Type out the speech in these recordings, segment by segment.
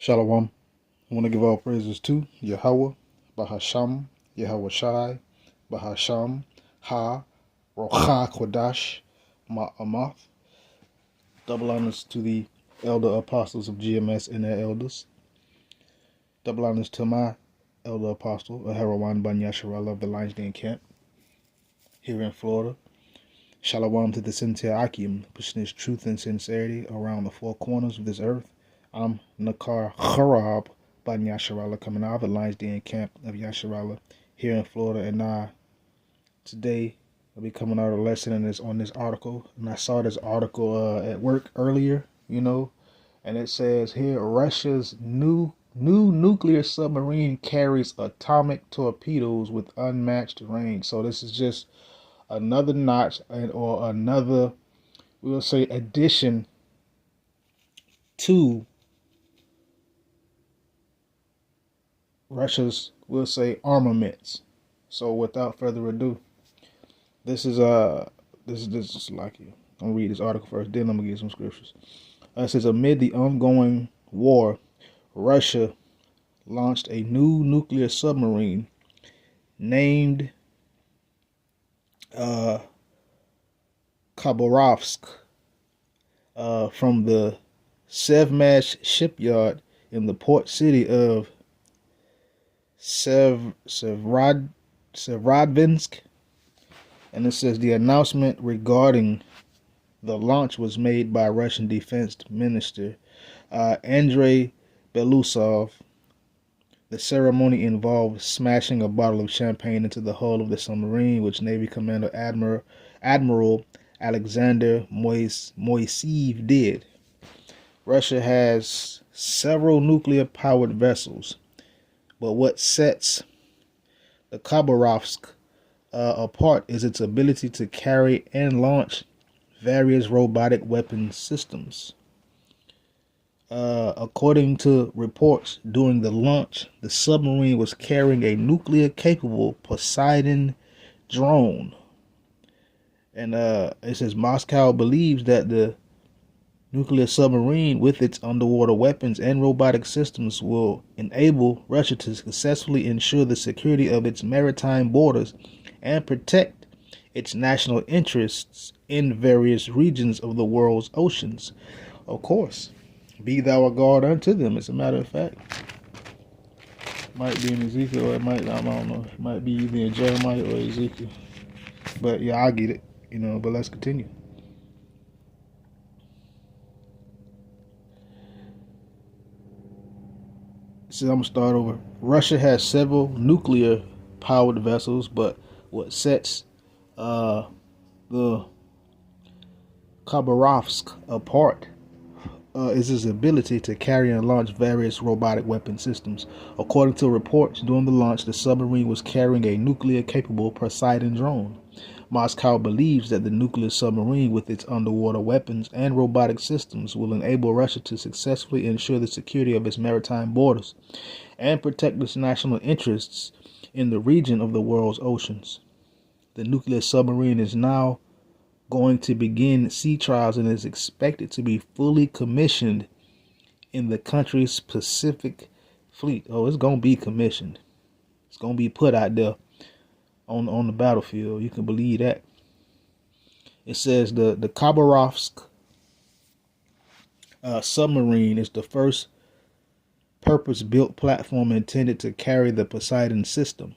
Shalom. I want to give all praises to Yahweh, Bahasham, Yahweh Shai, Bahasham, Ha, Rocha Kodash, Ma'amath. Double honors to the elder apostles of GMS and their elders. Double honors to my elder apostle, Aharawan Ban Yasharallah of the Lions Den Camp here in Florida. Shalom to the Sintia Akim, pushing his truth and sincerity around the four corners of this earth. I'm Nakar Harab Ban Yasharallah, coming out of the Lions Den Camp of Yasharallah here in Florida. And today I'll be coming out a lesson on this article. And I saw this article at work earlier, and it says here, Russia's new nuclear submarine carries atomic torpedoes with unmatched range. So this is just another notch or another, we'll say, addition to Russia's, we'll say, armaments. So without further ado, this is like you. I'm gonna read this article first, then I'm gonna get some scriptures. It says, amid the ongoing war, Russia launched a new nuclear submarine named Khabarovsk from the Sevmash shipyard in the port city of Sevrodvinsk. And it says the announcement regarding the launch was made by Russian Defense Minister Andrei Belousov. The ceremony involved smashing a bottle of champagne into the hull of the submarine, which Navy Commander Admiral Alexander Moiseev did. Russia has several nuclear-powered vessels, but what sets the Khabarovsk apart is its ability to carry and launch various robotic weapon systems. According to reports, during the launch, the submarine was carrying a nuclear-capable Poseidon drone. And it says Moscow believes that the nuclear submarine with its underwater weapons and robotic systems will enable Russia to successfully ensure the security of its maritime borders and protect its national interests in various regions of the world's oceans. Of course, be thou a guard unto them, as a matter of fact. Might be in Ezekiel, or it might, I don't know, it might be either in Jeremiah or Ezekiel. But yeah, I get it, but let's continue. So I'm going to start over. Russia has several nuclear-powered vessels, but what sets the Khabarovsk apart is its ability to carry and launch various robotic weapon systems. According to reports, during the launch, the submarine was carrying a nuclear-capable Poseidon drone. Moscow believes that the nuclear submarine with its underwater weapons and robotic systems will enable Russia to successfully ensure the security of its maritime borders and protect its national interests in the region of the world's oceans. The nuclear submarine is now going to begin sea trials and is expected to be fully commissioned in the country's Pacific Fleet. Oh, it's going to be commissioned. It's going to be put out there on the battlefield. You can believe that. It says the Khabarovsk submarine is the first purpose-built platform intended to carry the Poseidon system,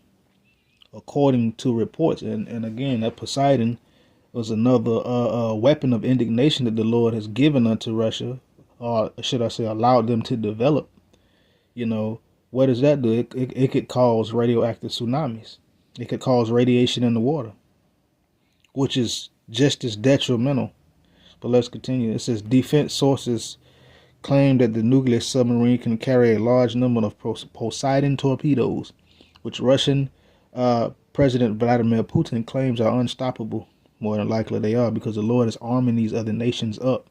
according to reports. And again, that Poseidon was another weapon of indignation that the Lord has given unto Russia, or should I say allowed them to develop. What does that do? It could cause radioactive tsunamis. It could cause radiation in the water, which is just as detrimental. But let's continue. It says defense sources claim that the nuclear submarine can carry a large number of Poseidon torpedoes, which Russian President Vladimir Putin claims are unstoppable. More than likely they are, because the Lord is arming these other nations up.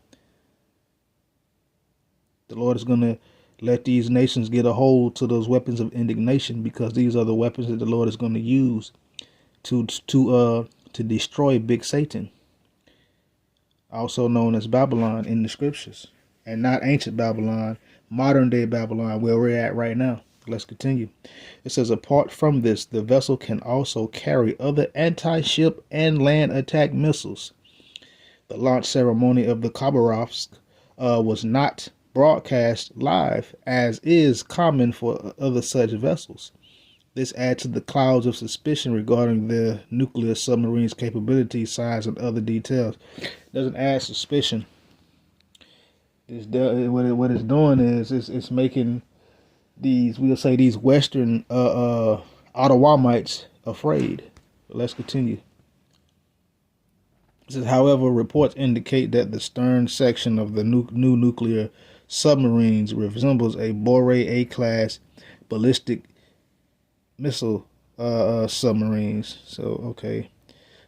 The Lord is going to let these nations get a hold to those weapons of indignation, because these are the weapons that the Lord is going to use to destroy Big Satan, also known as Babylon in the scriptures. and not ancient Babylon, modern day Babylon, where we're at right now. Let's continue. It says, apart from this, the vessel can also carry other anti-ship and land attack missiles. The launch ceremony of the Khabarovsk was not broadcast live, as is common for other such vessels. This adds to the clouds of suspicion regarding the nuclear submarine's capability, size, and other details. It doesn't add suspicion. What it's doing is it's making these Western Ottawamites afraid. But let's continue. It says, however, reports indicate that the stern section of the new nuclear submarines resembles a Bore A-class ballistic missile submarines. So, okay.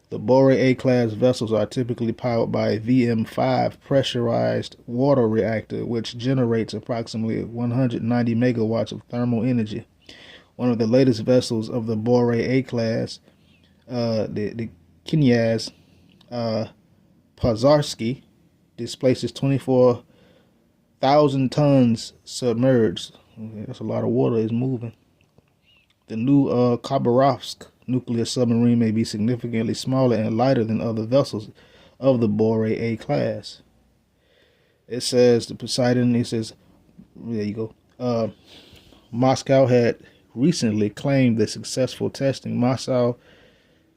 The Bore A-class vessels are typically powered by a VM-5 pressurized water reactor, which generates approximately 190 megawatts of thermal energy. One of the latest vessels of the Bore A-class, the Knyaz Pozarsky, displaces 24,000 tons submerged. Okay, that's a lot of water is moving. The new Khabarovsk nuclear submarine may be significantly smaller and lighter than other vessels of the Bore A class. It says the Poseidon, it says, there you go. Moscow had recently claimed the successful testing. Moscow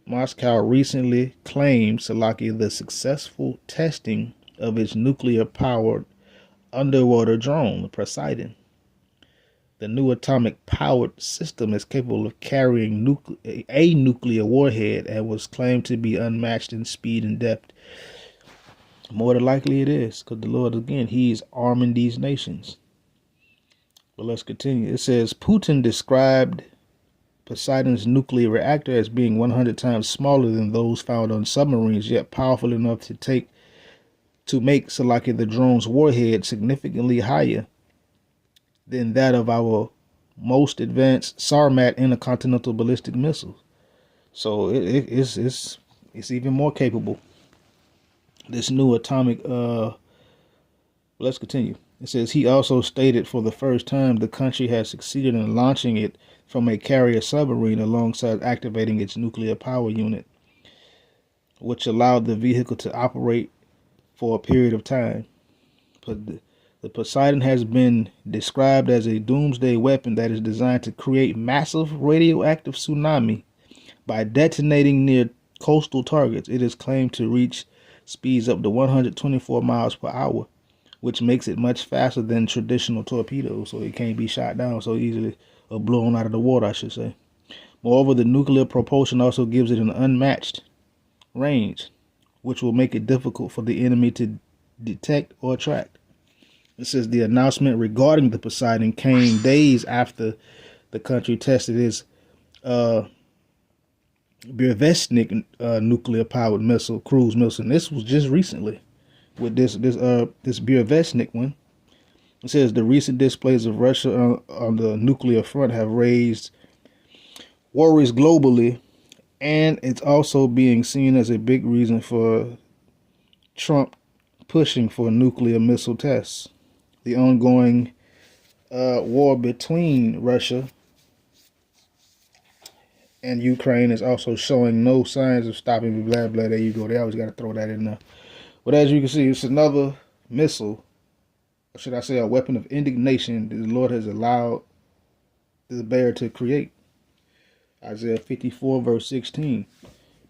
recently claimed, Salakia, the successful testing of its nuclear-powered underwater drone, the Poseidon. The new atomic-powered system is capable of carrying a nuclear warhead and was claimed to be unmatched in speed and depth. More than likely it is, because the Lord, again, he is arming these nations. But let's continue. It says, Putin described Poseidon's nuclear reactor as being 100 times smaller than those found on submarines, yet powerful enough to make Salakia, the drone's warhead, significantly higher than that of our most advanced Sarmat intercontinental ballistic missiles. So it's even more capable. This new atomic. Let's continue. It says, he also stated for the first time the country has succeeded in launching it from a carrier submarine alongside activating its nuclear power unit, which allowed the vehicle to operate for a period of time. But the Poseidon has been described as a doomsday weapon that is designed to create massive radioactive tsunami by detonating near coastal targets. It is claimed to reach speeds up to 124 miles per hour, which makes it much faster than traditional torpedoes, so it can't be shot down so easily, or blown out of the water, I should say. Moreover, the nuclear propulsion also gives it an unmatched range, which will make it difficult for the enemy to detect or track. It says the announcement regarding the Poseidon came days after the country tested its Burevestnik nuclear-powered cruise missile. And this was just recently with this Burevestnik one. It says the recent displays of Russia on the nuclear front have raised worries globally, and it's also being seen as a big reason for Trump pushing for nuclear missile tests. The ongoing war between Russia and Ukraine is also showing no signs of stopping. Blah, blah, there you go. They always got to throw that in there. But as you can see, it's another missile, or should I say a weapon of indignation that the Lord has allowed the bear to create. Isaiah 54 verse 16.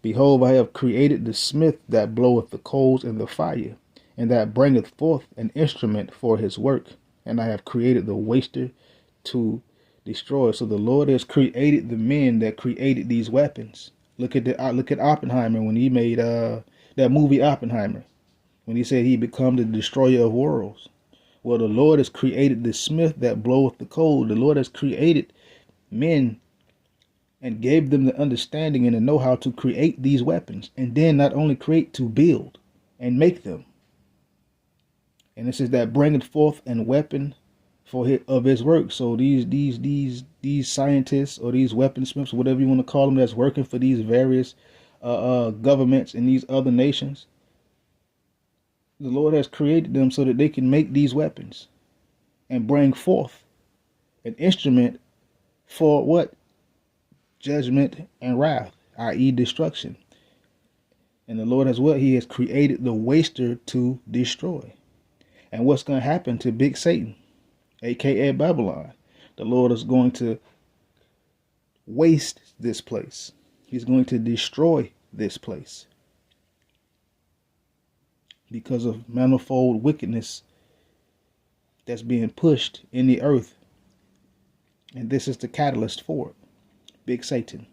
Behold, I have created the smith that bloweth the coals in the fire, and that bringeth forth an instrument for his work. And I have created the waster to destroy. So the Lord has created the men that created these weapons. Look at Oppenheimer when he made that movie Oppenheimer, when he said he become the destroyer of worlds. Well, the Lord has created the smith that bloweth the coal. The Lord has created men and gave them the understanding and the know-how to create these weapons, and then not only create, to build and make them. And it says that bringeth forth an weapon of his work. So these scientists or these weaponsmiths, whatever you want to call them, that's working for these various governments in these other nations, The Lord has created them so that they can make these weapons and bring forth an instrument for what? Judgment and wrath, i.e. destruction. And the Lord has what? He has created the waster to destroy. And what's going to happen to Big Satan, aka Babylon? The Lord is going to waste this place. He's going to destroy this place because of manifold wickedness that's being pushed in the earth. And this is the catalyst for it. Big Satan,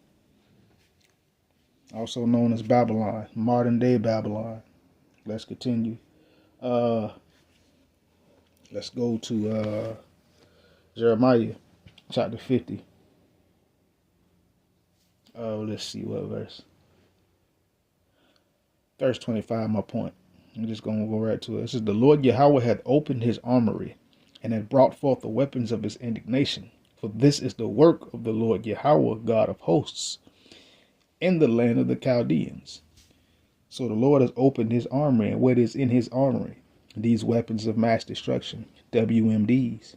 also known as Babylon, modern day Babylon. Let's continue. Let's go to Jeremiah chapter 50. Let's see what verse. Verse 25, my point. I'm just going to go right to it. It says, the Lord Yahweh hath opened his armory, and hath brought forth the weapons of his indignation. For this is the work of the Lord Yahweh, God of hosts, in the land of the Chaldeans. So the Lord has opened his armory, and what is in his armory? These weapons of mass destruction, WMDs,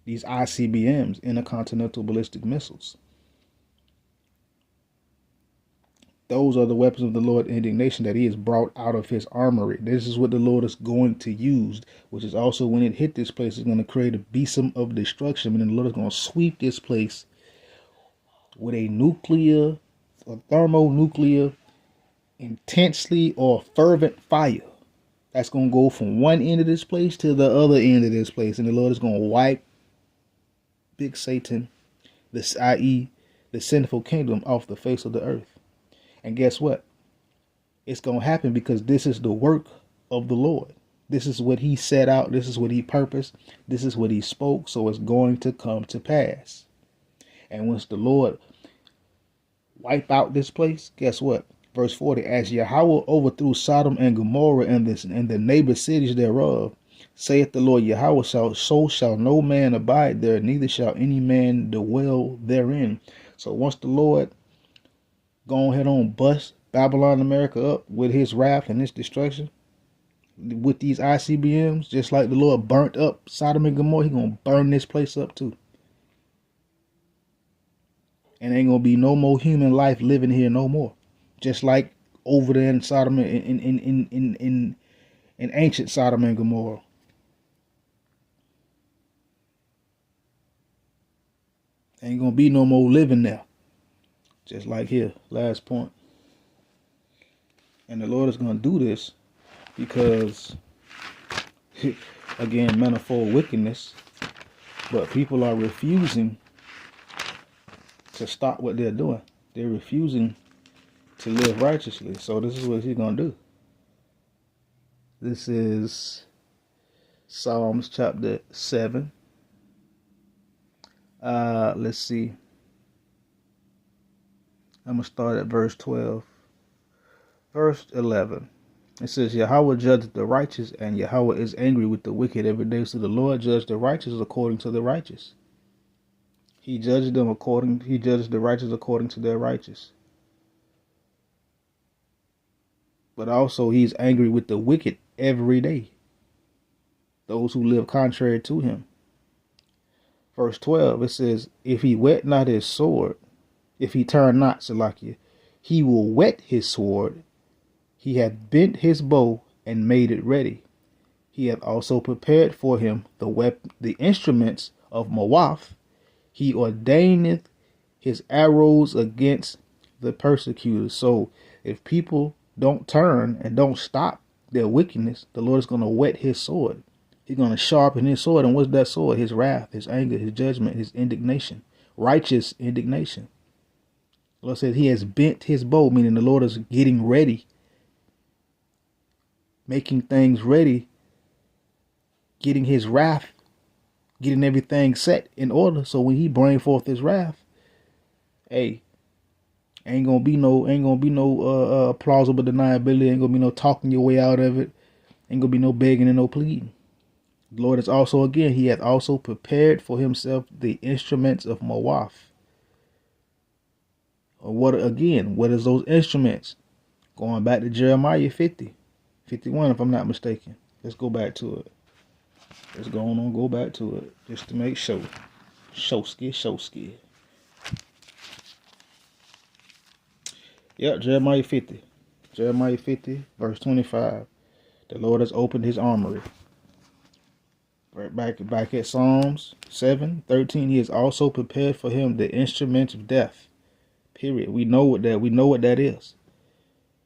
these ICBMs, intercontinental ballistic missiles. Those are the weapons of the Lord indignation that he has brought out of his armory. This is what the Lord is going to use, which is also when it hit this place, it's going to create a besom of destruction. And the Lord is going to sweep this place with a nuclear, a thermonuclear, intensely or fervent fire. That's going to go from one end of this place to the other end of this place. And the Lord is going to wipe Big Satan, this i.e. the sinful kingdom, off the face of the earth. And guess what? It's going to happen because this is the work of the Lord. This is what he set out. This is what he purposed. This is what he spoke. So it's going to come to pass. And once the Lord wipe out this place, guess what? Verse 40, as Yahweh overthrew Sodom and Gomorrah and the neighbor cities thereof, saith the Lord Yahweh, so shall no man abide there, neither shall any man dwell therein. So once the Lord go ahead on bust Babylon America up with his wrath and his destruction, with these ICBMs, just like the Lord burnt up Sodom and Gomorrah, he's going to burn this place up too. And ain't going to be no more human life living here no more. Just like over there in Sodom, in ancient Sodom and Gomorrah. Ain't going to be no more living there. Just like here, last point. And the Lord is going to do this because, again, manifold wickedness. But people are refusing to stop what they're doing. They're refusing to live righteously. So this is what he's going to do. This is Psalms chapter 7. Let's see. I'm going to start at verse 12. Verse 11. It says, Yahweh judgeth the righteous, and Yahweh is angry with the wicked every day. So the Lord judged the righteous according to the righteous. He judged the righteous according to their righteous. But also he's angry with the wicked every day. Those who live contrary to him. Verse 12, it says, if he whet not his sword, if he turn not, Salakia, he will whet his sword. He hath bent his bow and made it ready. He hath also prepared for him the instruments of Mawath. He ordaineth his arrows against the persecutors. So if people don't turn and don't stop their wickedness, the Lord is going to whet his sword. He's going to sharpen his sword. And what's that sword? His wrath, his anger, his judgment, his indignation, righteous indignation. The Lord says he has bent his bow, meaning the Lord is getting ready, making things ready, getting his wrath, getting everything set in order. So when he bring forth his wrath, hey, ain't gonna be no plausible deniability. Ain't gonna be no talking your way out of it. Ain't gonna be no begging and no pleading. The Lord is also, again, he hath also prepared for himself the instruments of Mawath. What is those instruments? Going back to Jeremiah 50. 51, if I'm not mistaken. Let's go back to it. Let's go back to it just to make sure. Showski. Yep, Jeremiah 50. Jeremiah 50, verse 25. The Lord has opened his armory. Right back at Psalms 7:13. He has also prepared for him the instruments of death. Period. We know what that is.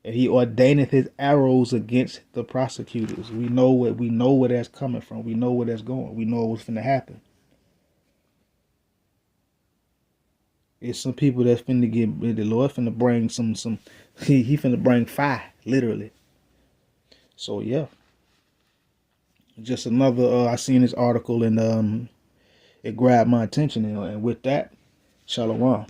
And he ordaineth his arrows against the prosecutors. We know where that's coming from. We know where that's going. We know what's finna happen. It's some people that's finna the Lord finna bring some he finna bring fire, literally. So yeah. Just another I seen this article and it grabbed my attention, and with that, shalom.